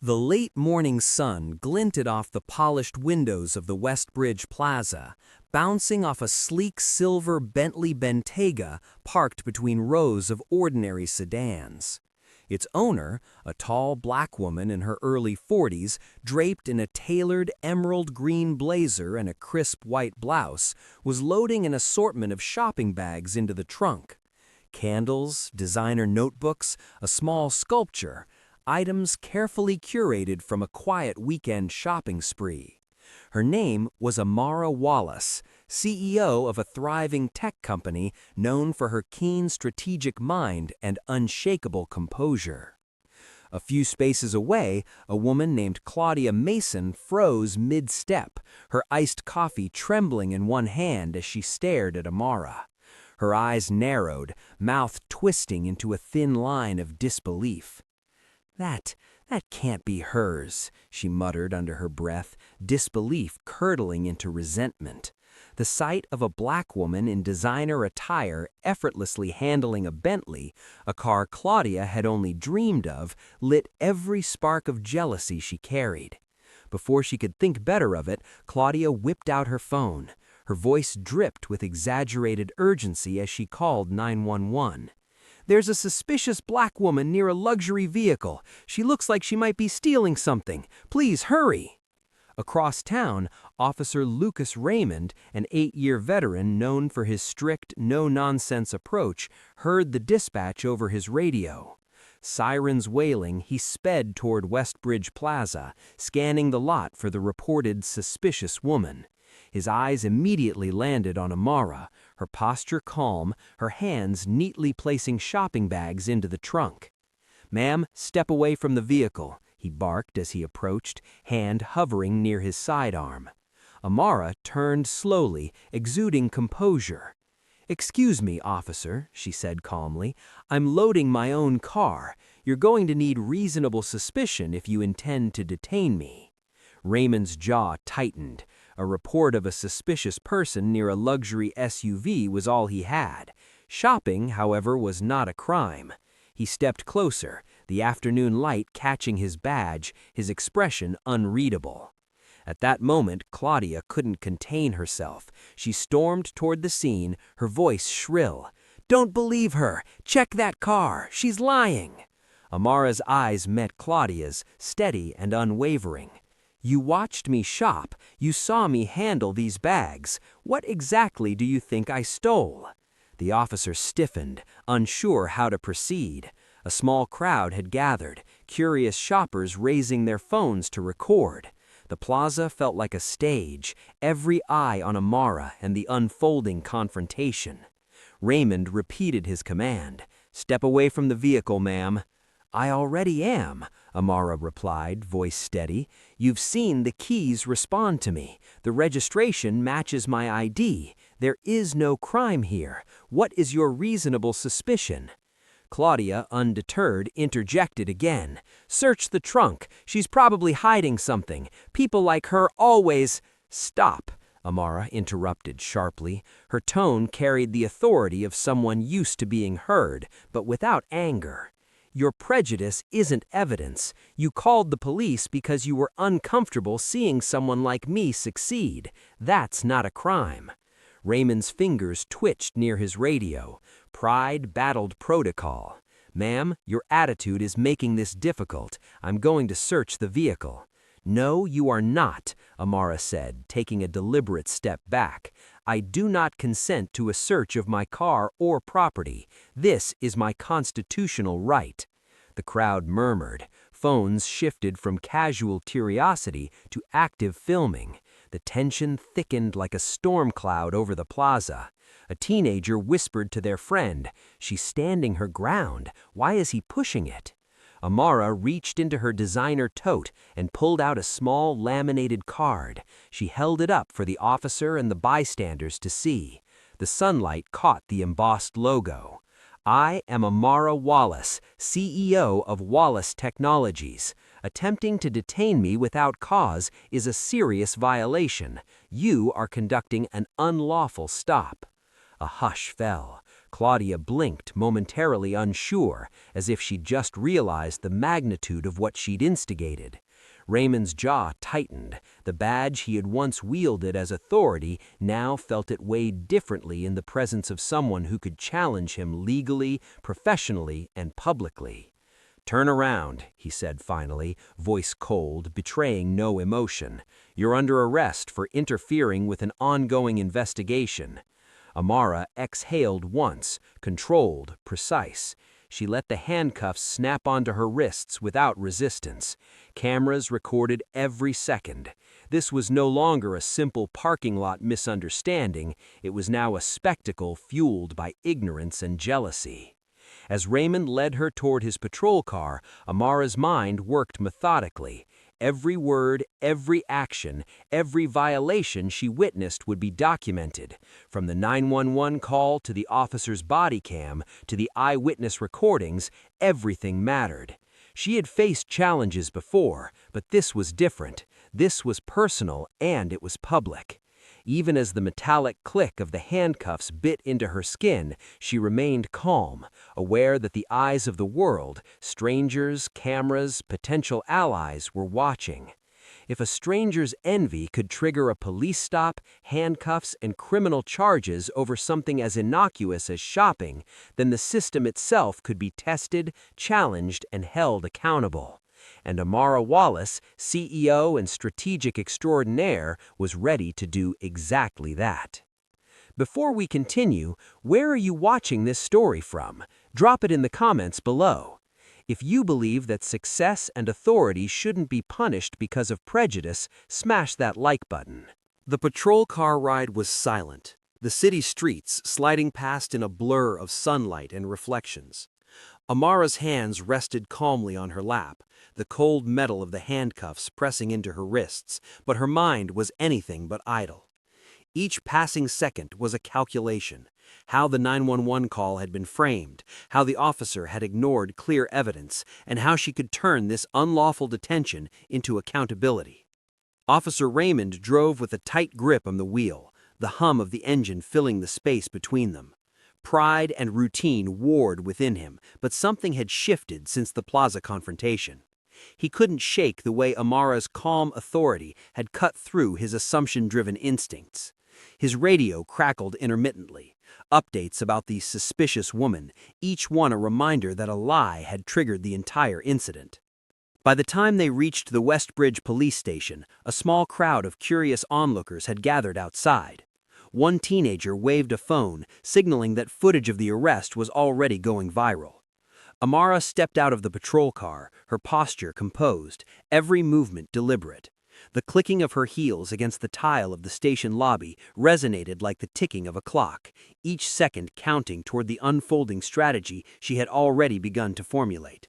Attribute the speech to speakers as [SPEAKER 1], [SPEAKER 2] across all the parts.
[SPEAKER 1] The late morning sun glinted off the polished windows of the West Bridge Plaza, bouncing off a sleek silver Bentley Bentayga parked between rows of ordinary sedans. Its owner, a tall black woman in her early 40s, draped in a tailored emerald green blazer and a crisp white blouse, was loading an assortment of shopping bags into the trunk. Candles, designer notebooks, a small sculpture, items carefully curated from a quiet weekend shopping spree. Her name was Amara Wallace, CEO of a thriving tech company known for her keen strategic mind and unshakable composure. A few spaces away, a woman named Claudia Mason froze mid-step, her iced coffee trembling in one hand as she stared at Amara. Her eyes narrowed, mouth twisting into a thin line of disbelief. That can't be hers," she muttered under her breath, disbelief curdling into resentment. The sight of a black woman in designer attire effortlessly handling a Bentley, a car Claudia had only dreamed of, lit every spark of jealousy she carried. Before she could think better of it, Claudia whipped out her phone. Her voice dripped with exaggerated urgency as she called 911. "There's a suspicious black woman near a luxury vehicle. She looks like she might be stealing something. Please hurry." Across town, Officer Lucas Raymond, an 8-year veteran known for his strict, no-nonsense approach, heard the dispatch over his radio. Sirens wailing, he sped toward West Bridge Plaza, scanning the lot for the reported suspicious woman. His eyes immediately landed on Amara, her posture calm, her hands neatly placing shopping bags into the trunk. "Ma'am, step away from the vehicle," he barked as he approached, hand hovering near his sidearm. Amara turned slowly, exuding composure. "Excuse me, officer," she said calmly. "I'm loading my own car. You're going to need reasonable suspicion if you intend to detain me." Raymond's jaw tightened. A report of a suspicious person near a luxury SUV was all he had. Shopping, however, was not a crime. He stepped closer, the afternoon light catching his badge, his expression unreadable. At that moment, Claudia couldn't contain herself. She stormed toward the scene, her voice shrill. "Don't believe her! Check that car! She's lying!" Amara's eyes met Claudia's, steady and unwavering. "You watched me shop. You saw me handle these bags. What exactly do you think I stole?" The officer stiffened, unsure how to proceed. A small crowd had gathered, curious shoppers raising their phones to record. The plaza felt like a stage, every eye on Amara and the unfolding confrontation. Raymond repeated his command. "Step away from the vehicle, ma'am." "I already am," Amara replied, voice steady. "You've seen the keys respond to me. The registration matches my ID. There is no crime here. What is your reasonable suspicion?" Claudia, undeterred, interjected again. "Search the trunk. She's probably hiding something. People like her always—" "Stop," Amara interrupted sharply. Her tone carried the authority of someone used to being heard, but without anger. "Your prejudice isn't evidence. You called the police because you were uncomfortable seeing someone like me succeed. That's not a crime." Raymond's fingers twitched near his radio. Pride battled protocol. "Ma'am, your attitude is making this difficult. I'm going to search the vehicle." "No, you are not," Amara said, taking a deliberate step back. "I do not consent to a search of my car or property. This is my constitutional right." The crowd murmured. Phones shifted from casual curiosity to active filming. The tension thickened like a storm cloud over the plaza. A teenager whispered to their friend, "She's standing her ground. Why is he pushing it?" Amara reached into her designer tote and pulled out a small laminated card. She held it up for the officer and the bystanders to see. The sunlight caught the embossed logo. "I am Amara Wallace, CEO of Wallace Technologies. Attempting to detain me without cause is a serious violation. You are conducting an unlawful stop." A hush fell. Claudia blinked, momentarily unsure, as if she'd just realized the magnitude of what she'd instigated. Raymond's jaw tightened. The badge he had once wielded as authority now felt it weighed differently in the presence of someone who could challenge him legally, professionally, and publicly. "Turn around," he said finally, voice cold, betraying no emotion. "You're under arrest for interfering with an ongoing investigation." Amara exhaled once, controlled, precise. She let the handcuffs snap onto her wrists without resistance. Cameras recorded every second. This was no longer a simple parking lot misunderstanding. It was now a spectacle fueled by ignorance and jealousy. As Raymond led her toward his patrol car, Amara's mind worked methodically. Every word, every action, every violation she witnessed would be documented. From the 911 call to the officer's body cam to the eyewitness recordings, everything mattered. She had faced challenges before, but this was different. This was personal, and it was public. Even as the metallic click of the handcuffs bit into her skin, she remained calm, aware that the eyes of the world, strangers, cameras, potential allies, were watching. If a stranger's envy could trigger a police stop, handcuffs, and criminal charges over something as innocuous as shopping, then the system itself could be tested, challenged, and held accountable. And Amara Wallace, CEO and strategic extraordinaire, was ready to do exactly that. Before we continue, where are you watching this story from? Drop it in the comments below. If you believe that success and authority shouldn't be punished because of prejudice, smash that like button. The patrol car ride was silent, the city streets sliding past in a blur of sunlight and reflections. Amara's hands rested calmly on her lap, the cold metal of the handcuffs pressing into her wrists, but her mind was anything but idle. Each passing second was a calculation: how the 911 call had been framed, how the officer had ignored clear evidence, and how she could turn this unlawful detention into accountability. Officer Raymond drove with a tight grip on the wheel, the hum of the engine filling the space between them. Pride and routine warred within him, but something had shifted since the plaza confrontation. He couldn't shake the way Amara's calm authority had cut through his assumption-driven instincts. His radio crackled intermittently, updates about the suspicious woman, each one a reminder that a lie had triggered the entire incident. By the time they reached the Westbridge police station, a small crowd of curious onlookers had gathered outside. One teenager waved a phone, signaling that footage of the arrest was already going viral. Amara stepped out of the patrol car, her posture composed, every movement deliberate. The clicking of her heels against the tile of the station lobby resonated like the ticking of a clock, each second counting toward the unfolding strategy she had already begun to formulate.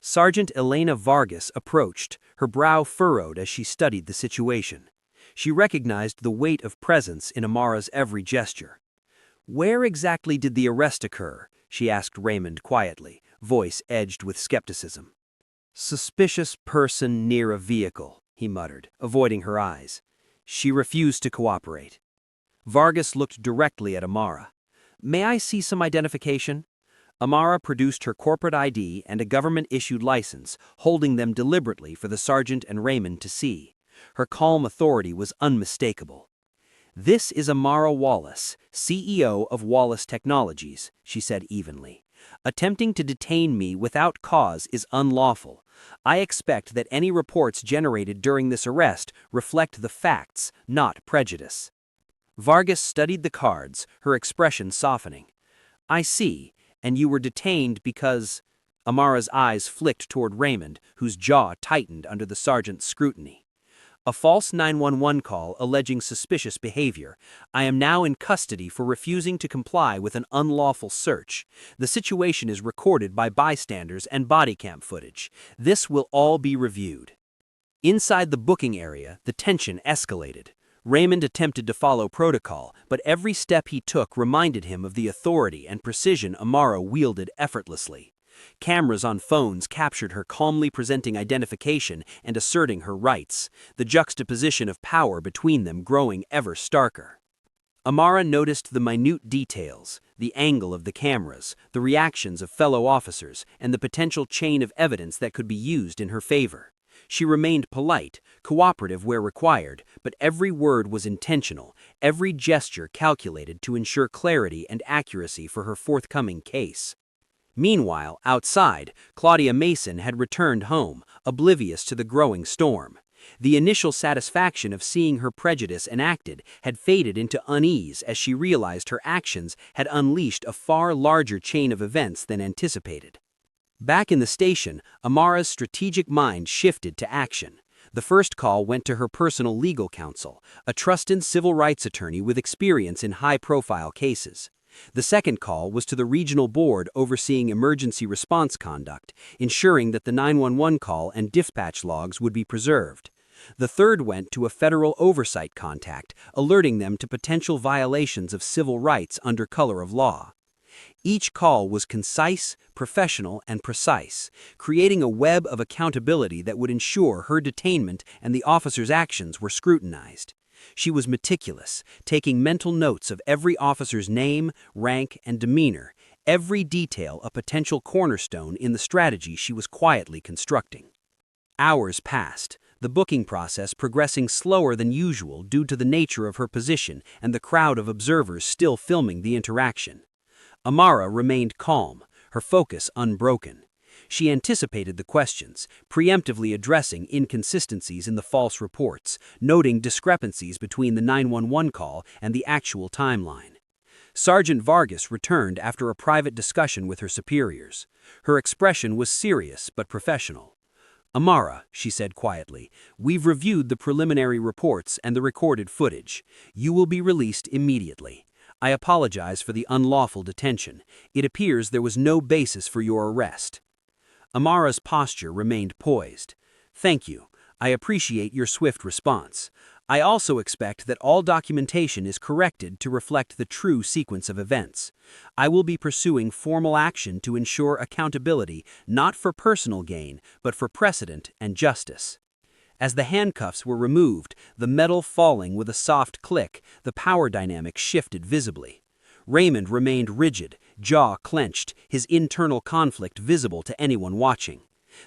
[SPEAKER 1] Sergeant Elena Vargas approached, her brow furrowed as she studied the situation. She recognized the weight of presence in Amara's every gesture. "Where exactly did the arrest occur?" she asked Raymond quietly, voice edged with skepticism. "Suspicious person near a vehicle," he muttered, avoiding her eyes. She refused to cooperate. Vargas looked directly at Amara. "May I see some identification?" Amara produced her corporate ID and a government-issued license, holding them deliberately for the sergeant and Raymond to see. Her calm authority was unmistakable. "This is Amara Wallace, CEO of Wallace Technologies," she said evenly. "Attempting to detain me without cause is unlawful. I expect that any reports generated during this arrest reflect the facts, not prejudice." Vargas studied the cards, her expression softening. "I see, and you were detained because—" Amara's eyes flicked toward Raymond, whose jaw tightened under the sergeant's scrutiny. "A false 911 call alleging suspicious behavior. I am now in custody for refusing to comply with an unlawful search. The situation is recorded by bystanders and body cam footage. This will all be reviewed." Inside the booking area, the tension escalated. Raymond attempted to follow protocol, but every step he took reminded him of the authority and precision Amara wielded effortlessly. Cameras on phones captured her calmly presenting identification and asserting her rights, the juxtaposition of power between them growing ever starker. Amara noticed the minute details, the angle of the cameras, the reactions of fellow officers, and the potential chain of evidence that could be used in her favor. She remained polite, cooperative where required, but every word was intentional, every gesture calculated to ensure clarity and accuracy for her forthcoming case. Meanwhile, outside, Claudia Mason had returned home, oblivious to the growing storm. The initial satisfaction of seeing her prejudice enacted had faded into unease as she realized her actions had unleashed a far larger chain of events than anticipated. Back in the station, Amara's strategic mind shifted to action. The first call went to her personal legal counsel, a trusted civil rights attorney with experience in high-profile cases. The second call was to the regional board overseeing emergency response conduct, ensuring that the 911 call and dispatch logs would be preserved. The third went to a federal oversight contact, alerting them to potential violations of civil rights under color of law. Each call was concise, professional, and precise, creating a web of accountability that would ensure her detainment and the officer's actions were scrutinized. She was meticulous, taking mental notes of every officer's name, rank, and demeanor, every detail a potential cornerstone in the strategy she was quietly constructing. Hours passed, the booking process progressing slower than usual due to the nature of her position and the crowd of observers still filming the interaction. Amara remained calm, her focus unbroken. She anticipated the questions, preemptively addressing inconsistencies in the false reports, noting discrepancies between the 911 call and the actual timeline. Sergeant Vargas returned after a private discussion with her superiors. Her expression was serious but professional. "Amara," she said quietly, "we've reviewed the preliminary reports and the recorded footage. You will be released immediately. I apologize for the unlawful detention. It appears there was no basis for your arrest." Amara's posture remained poised. "Thank you. I appreciate your swift response. I also expect that all documentation is corrected to reflect the true sequence of events. I will be pursuing formal action to ensure accountability, not for personal gain, but for precedent and justice." As the handcuffs were removed, the metal falling with a soft click, the power dynamic shifted visibly. Raymond remained rigid, jaw clenched, his internal conflict visible to anyone watching.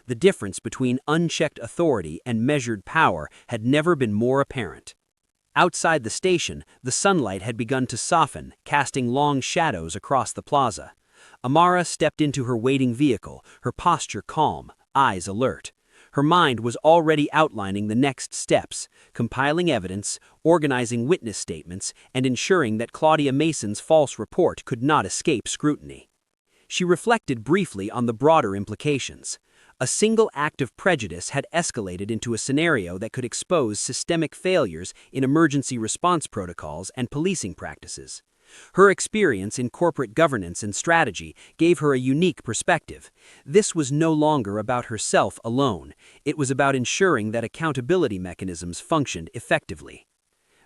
[SPEAKER 1] The difference between unchecked authority and measured power had never been more apparent. Outside the station, the sunlight had begun to soften, casting long shadows across the plaza. Amara stepped into her waiting vehicle, her posture calm, eyes alert. Her mind was already outlining the next steps, compiling evidence, organizing witness statements, and ensuring that Claudia Mason's false report could not escape scrutiny. She reflected briefly on the broader implications. A single act of prejudice had escalated into a scenario that could expose systemic failures in emergency response protocols and policing practices. Her experience in corporate governance and strategy gave her a unique perspective. This was no longer about herself alone. It was about ensuring that accountability mechanisms functioned effectively.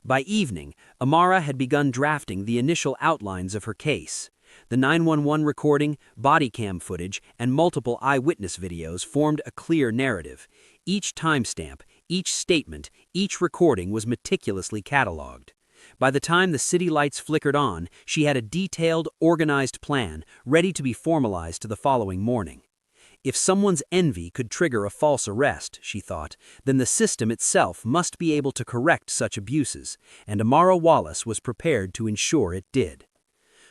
[SPEAKER 1] By evening, Amara had begun drafting the initial outlines of her case. The 911 recording, body cam footage, and multiple eyewitness videos formed a clear narrative. Each timestamp, each statement, each recording was meticulously cataloged. By the time the city lights flickered on, she had a detailed, organized plan ready to be formalized to the following morning. If someone's envy could trigger a false arrest, she thought, then the system itself must be able to correct such abuses, and Amara Wallace was prepared to ensure it did.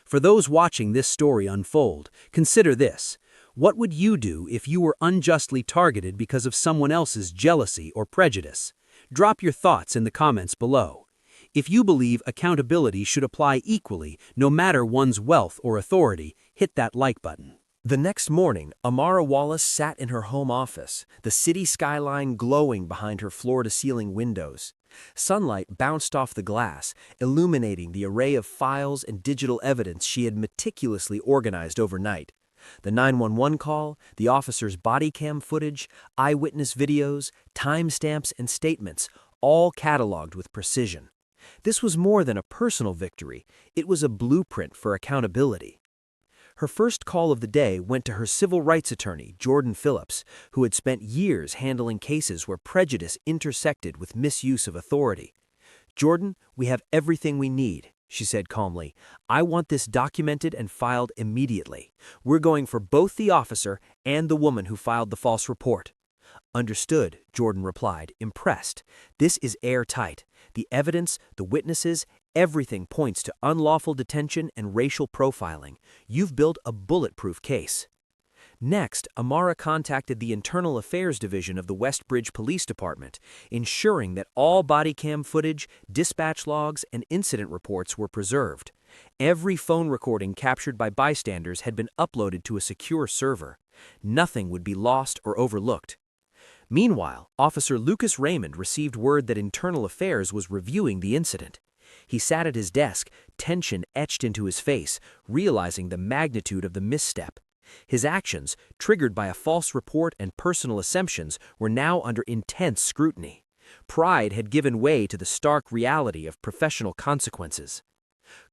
[SPEAKER 1] For those watching this story unfold, consider this. What would you do if you were unjustly targeted because of someone else's jealousy or prejudice? Drop your thoughts in the comments below. If you believe accountability should apply equally, no matter one's wealth or authority, hit that like button. The next morning, Amara Wallace sat in her home office, the city skyline glowing behind her floor-to-ceiling windows. Sunlight bounced off the glass, illuminating the array of files and digital evidence she had meticulously organized overnight. The 911 call, the officer's body cam footage, eyewitness videos, timestamps, and statements, all cataloged with precision. This was more than a personal victory, it was a blueprint for accountability. Her first call of the day went to her civil rights attorney, Jordan Phillips, who had spent years handling cases where prejudice intersected with misuse of authority. "Jordan, we have everything we need," she said calmly. "I want this documented and filed immediately. We're going for both the officer and the woman who filed the false report." "Understood," Jordan replied, impressed. "This is airtight. The evidence, the witnesses, everything points to unlawful detention and racial profiling. You've built a bulletproof case." Next, Amara contacted the Internal Affairs Division of the Westbridge Police Department, ensuring that all body cam footage, dispatch logs, and incident reports were preserved. Every phone recording captured by bystanders had been uploaded to a secure server. Nothing would be lost or overlooked. Meanwhile, Officer Lucas Raymond received word that Internal Affairs was reviewing the incident. He sat at his desk, tension etched into his face, realizing the magnitude of the misstep. His actions, triggered by a false report and personal assumptions, were now under intense scrutiny. Pride had given way to the stark reality of professional consequences.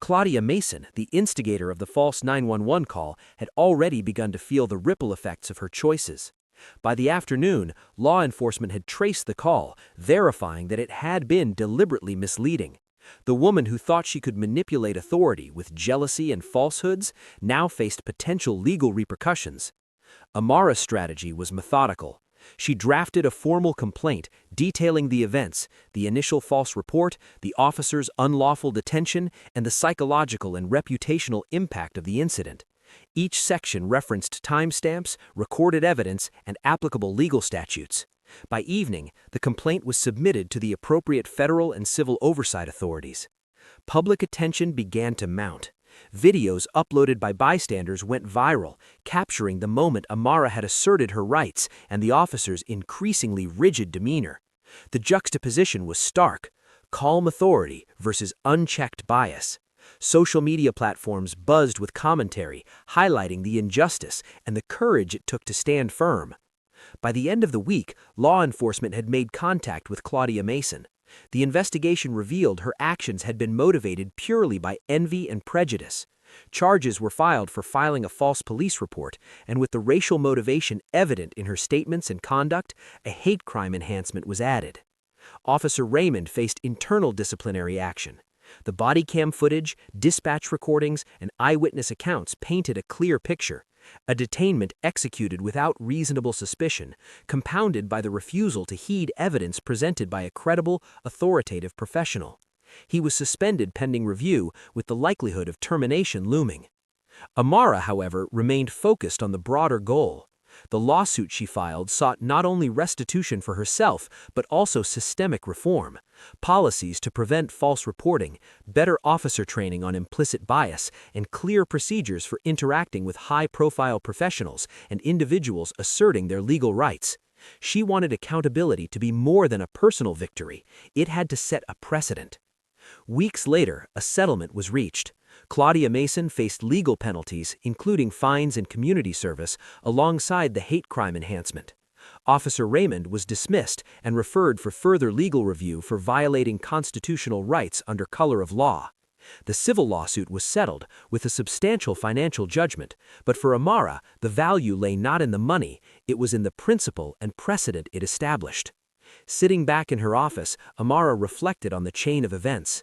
[SPEAKER 1] Claudia Mason, the instigator of the false 911 call, had already begun to feel the ripple effects of her choices. By the afternoon, law enforcement had traced the call, verifying that it had been deliberately misleading. The woman who thought she could manipulate authority with jealousy and falsehoods now faced potential legal repercussions. Amara's strategy was methodical. She drafted a formal complaint detailing the events, the initial false report, the officer's unlawful detention, and the psychological and reputational impact of the incident. Each section referenced timestamps, recorded evidence, and applicable legal statutes. By evening, the complaint was submitted to the appropriate federal and civil oversight authorities. Public attention began to mount. Videos uploaded by bystanders went viral, capturing the moment Amara had asserted her rights and the officer's increasingly rigid demeanor. The juxtaposition was stark: calm authority versus unchecked bias. Social media platforms buzzed with commentary, highlighting the injustice and the courage it took to stand firm. By the end of the week, law enforcement had made contact with Claudia Mason. The investigation revealed her actions had been motivated purely by envy and prejudice. Charges were filed for filing a false police report, and with the racial motivation evident in her statements and conduct, a hate crime enhancement was added. Officer Raymond faced internal disciplinary action. The body cam footage, dispatch recordings, and eyewitness accounts painted a clear picture. A detainment executed without reasonable suspicion, compounded by the refusal to heed evidence presented by a credible, authoritative professional. He was suspended pending review, with the likelihood of termination looming. Amara, however, remained focused on the broader goal. The lawsuit she filed sought not only restitution for herself, but also systemic reform. Policies to prevent false reporting, better officer training on implicit bias, and clear procedures for interacting with high-profile professionals and individuals asserting their legal rights. She wanted accountability to be more than a personal victory. It had to set a precedent. Weeks later, a settlement was reached. Claudia Mason faced legal penalties, including fines and community service, alongside the hate crime enhancement. Officer Raymond was dismissed and referred for further legal review for violating constitutional rights under color of law. The civil lawsuit was settled with a substantial financial judgment, but for Amara, the value lay not in the money, it was in the principle and precedent it established. Sitting back in her office, Amara reflected on the chain of events.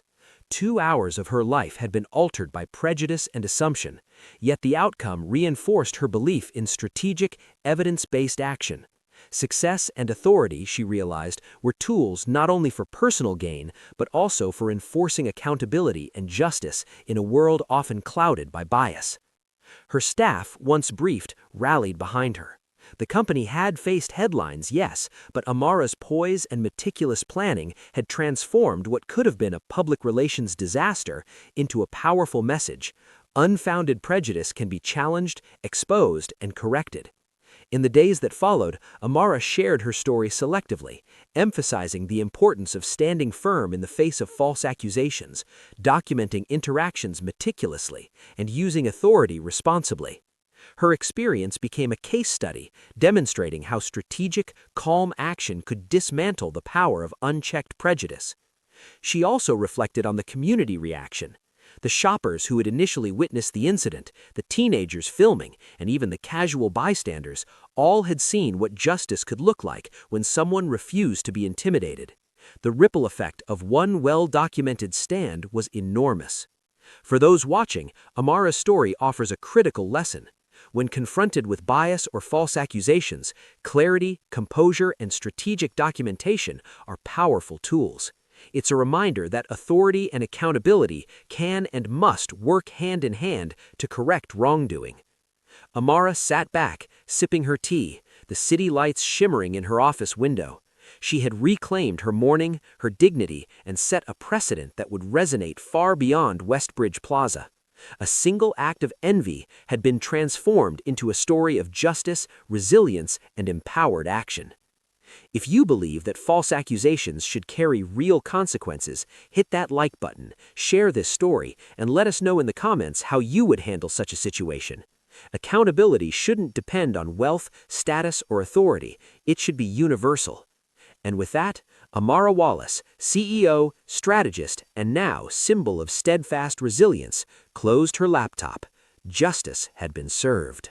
[SPEAKER 1] 2 hours of her life had been altered by prejudice and assumption, yet the outcome reinforced her belief in strategic, evidence-based action. Success and authority, she realized, were tools not only for personal gain, but also for enforcing accountability and justice in a world often clouded by bias. Her staff, once briefed, rallied behind her. The company had faced headlines, yes, but Amara's poise and meticulous planning had transformed what could have been a public relations disaster into a powerful message. Unfounded prejudice can be challenged, exposed, and corrected. In the days that followed, Amara shared her story selectively, emphasizing the importance of standing firm in the face of false accusations, documenting interactions meticulously, and using authority responsibly. Her experience became a case study, demonstrating how strategic, calm action could dismantle the power of unchecked prejudice. She also reflected on the community reaction. The shoppers who had initially witnessed the incident, the teenagers filming, and even the casual bystanders, all had seen what justice could look like when someone refused to be intimidated. The ripple effect of one well-documented stand was enormous. For those watching, Amara's story offers a critical lesson. When confronted with bias or false accusations, clarity, composure, and strategic documentation are powerful tools. It's a reminder that authority and accountability can and must work hand in hand to correct wrongdoing. Amara sat back, sipping her tea, the city lights shimmering in her office window. She had reclaimed her morning, her dignity, and set a precedent that would resonate far beyond Westbridge Plaza. A single act of envy had been transformed into a story of justice, resilience, and empowered action. If you believe that false accusations should carry real consequences, hit that like button, share this story, and let us know in the comments how you would handle such a situation. Accountability shouldn't depend on wealth, status, or authority. It should be universal. And with that, Amara Wallace, CEO, strategist, and now symbol of steadfast resilience, closed her laptop. Justice had been served.